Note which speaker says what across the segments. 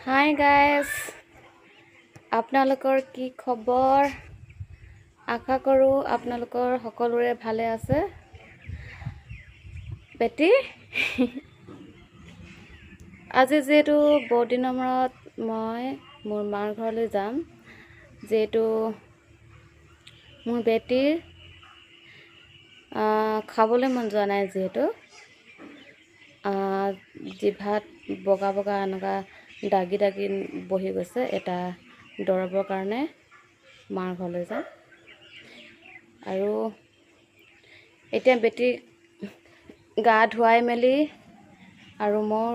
Speaker 1: Hi guys, আপোনালোকৰ কি খবৰ? আশা কৰোঁ আপোনালোকৰ সকলোৰে ভালে আছে। বেটি আজি যিহেতু বহুত দিনৰ মূৰত মই মোৰ মাৰ ঘৰলৈ যাম, যিহেতু মোৰ বেটিৰ খাবলৈ মন যোৱা নাই, যিহেতু জিভাত বগা বগা এনেকুৱা দাগি দাগি বহি গৈছে। এটা দৰৱৰ কাৰণে মাৰ ঘৰলৈ যাম। আৰু এতিয়া বেটিক গা ধুৱাই মেলি আৰু মোৰ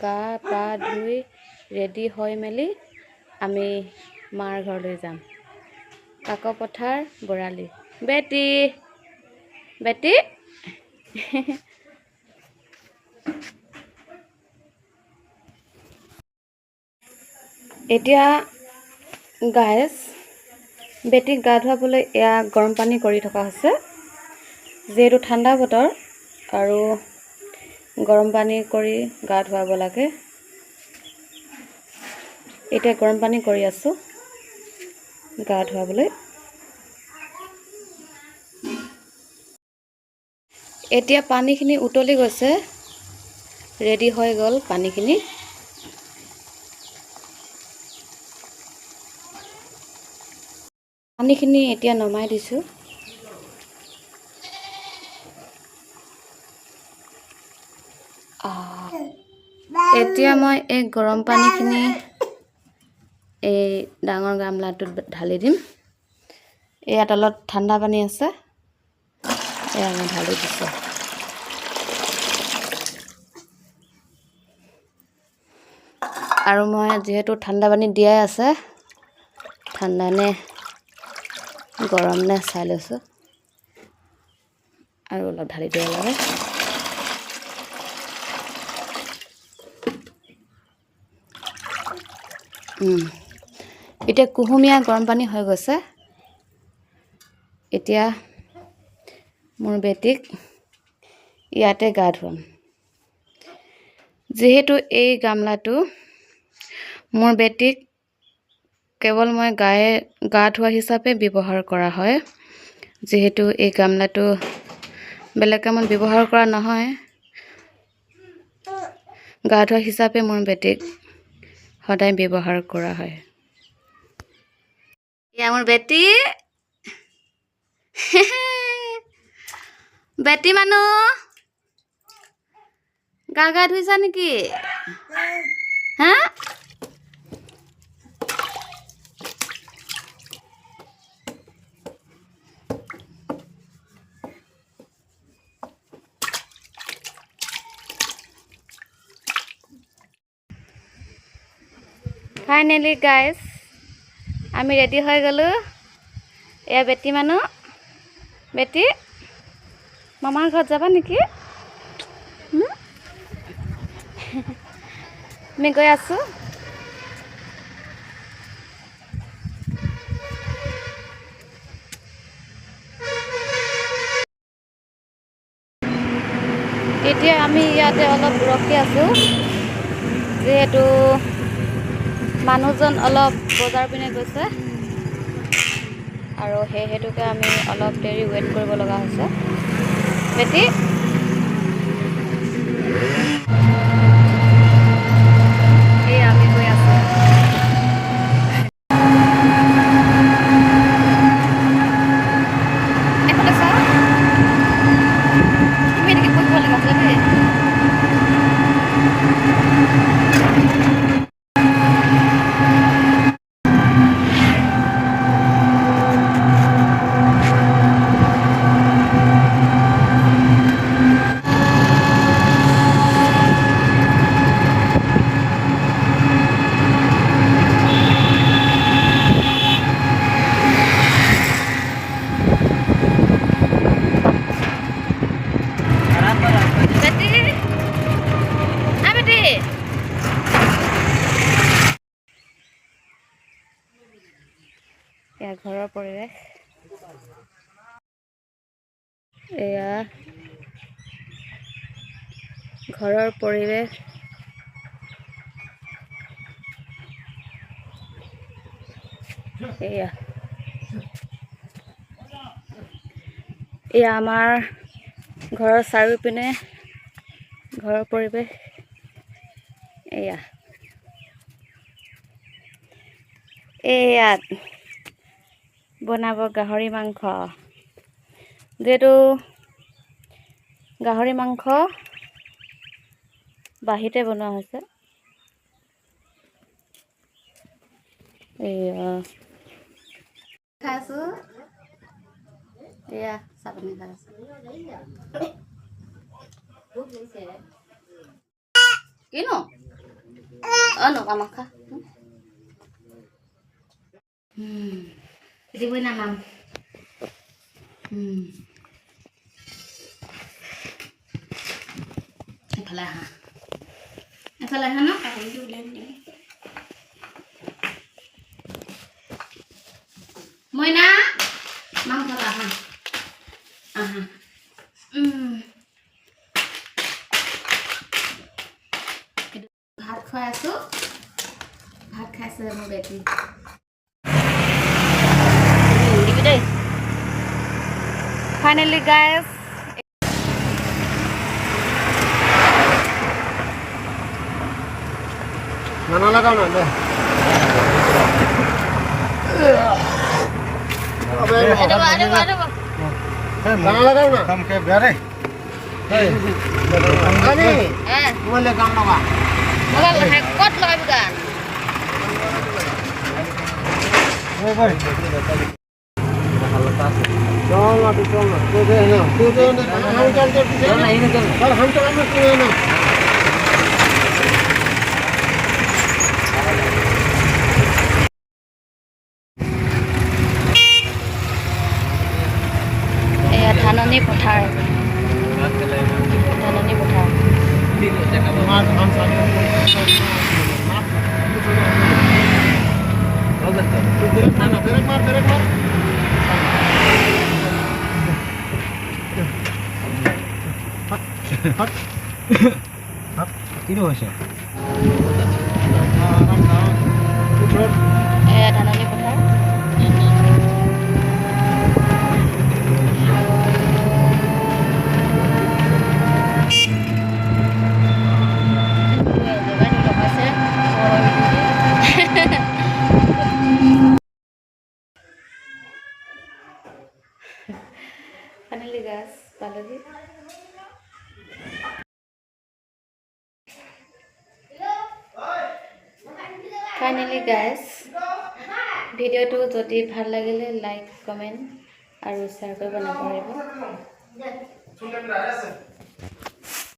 Speaker 1: গা পা ধুই ৰেডি হৈ মেলি আমি মাৰ ঘৰলৈ যাম। কাকপথাৰ বৰালি। বেটি বেটি এতিয়া গাইজ, বেটিক গা ধুৱাবলৈ এয়া গৰম পানী কৰি থকা হৈছে। যিহেতু ঠাণ্ডা বতৰ আৰু গৰম পানী কৰি গা ধুৱাব লাগে। এতিয়া গৰম পানী কৰি আছোঁ গা ধুৱাবলৈ। এতিয়া পানীখিনি উতলি গৈছে, ৰেডি হৈ গ'ল পানীখিনি। পানীখিনি এতিয়া নমাই দিছোঁ। এতিয়া মই এই গৰম পানীখিনি এই ডাঙৰ গামলাটোত ঢালি দিম। এয়া তলত ঠাণ্ডা পানী আছে, এয়া মই ঢালি দিছোঁ। আৰু মই যিহেতু ঠাণ্ডা পানী দিয়াই আছে, ঠাণ্ডা নে গৰম নে চাই লৈছোঁ, আৰু অলপ ঢালি দিব লাগে। এতিয়া কুহুমীয়া গৰম পানী হৈ গৈছে। এতিয়া মোৰ বেটিক ইয়াতে গা ধুৱাম। যিহেতু এই গামলাটো মোৰ বেটিক কেৱল মই গা ধোৱা হিচাপে ব্যৱহাৰ কৰা হয়। যিহেতু এই গামলাটো বেলেগ কামত ব্যৱহাৰ কৰা নহয়, গা ধোৱা হিচাপে মোৰ বেটিক সদায় ব্যৱহাৰ কৰা হয়। এয়া মোৰ বেটি বেটি মানুহ গা ধুইছা নেকি? হা? ফাইনেলি গাইজ, আমি ৰেডি হৈ গ'লোঁ। এয়া বেটি মানুহ। বেটি, মামাৰ ঘৰত যাবা নেকি? আমি গৈ আছোঁ। এতিয়া আমি ইয়াতে অলপ ৰখি আছোঁ, যিহেতু মানুহজন অলপ বজাৰ পিনে গৈছে, আৰু সেই হেতুকে আমি অলপ দেৰি ৱেইট কৰিব লগা হৈছে। বেটি এই আমি গৈ আছোঁ। এইফালে চা, তুমি এনেকৈ পঢ়িব লগা আছে দেই। এয়া ঘৰৰ পৰিৱেশ। এয়া ঘৰৰ পৰিৱেশ। এয়া এয়া আমাৰ ঘৰৰ চাৰিওপিনে ঘৰৰ পৰিৱেশ এয়া ইয়াত বনাব গাহৰি মাংস যিহেতু গাহৰি মাংস বাহিৰতে বনোৱা হৈছে এয়া খাইছো এয়া চাটনি খাইছো কিনো নকা মাখা দিবই না নাম এফালে আহা ন কাহিনীটো উলিয়াই দিম মইনা মাংস আহা আহা ভাত খুৱাই আছো ভাত খাইছে মোৰ বেটি Finally, guys.
Speaker 2: Mana lagaw na deh.
Speaker 1: Ada ba?
Speaker 2: Mana lagaw na?
Speaker 3: Kam ke biare.
Speaker 2: Hey. Kani. Wala kam na ba?
Speaker 1: Wala hakot lagay bukan.
Speaker 3: Hey boy.
Speaker 2: चल ना तू चल ना तू दे ना हम चल चल ना इने चल चल हम चल ना तू ना
Speaker 1: ধাননি পথাৰ ধাননি পথাৰ
Speaker 2: हम साथ ब्रेक मार
Speaker 3: কিনো হৈছে
Speaker 1: ধাননি পথাৰ Finally guys, পালোহি Finally guys, ভিডিওটো যদি ভাল লাগিলে লাইক কমেন্ট আৰু শ্বেয়াৰ কৰিব নাপাহৰিব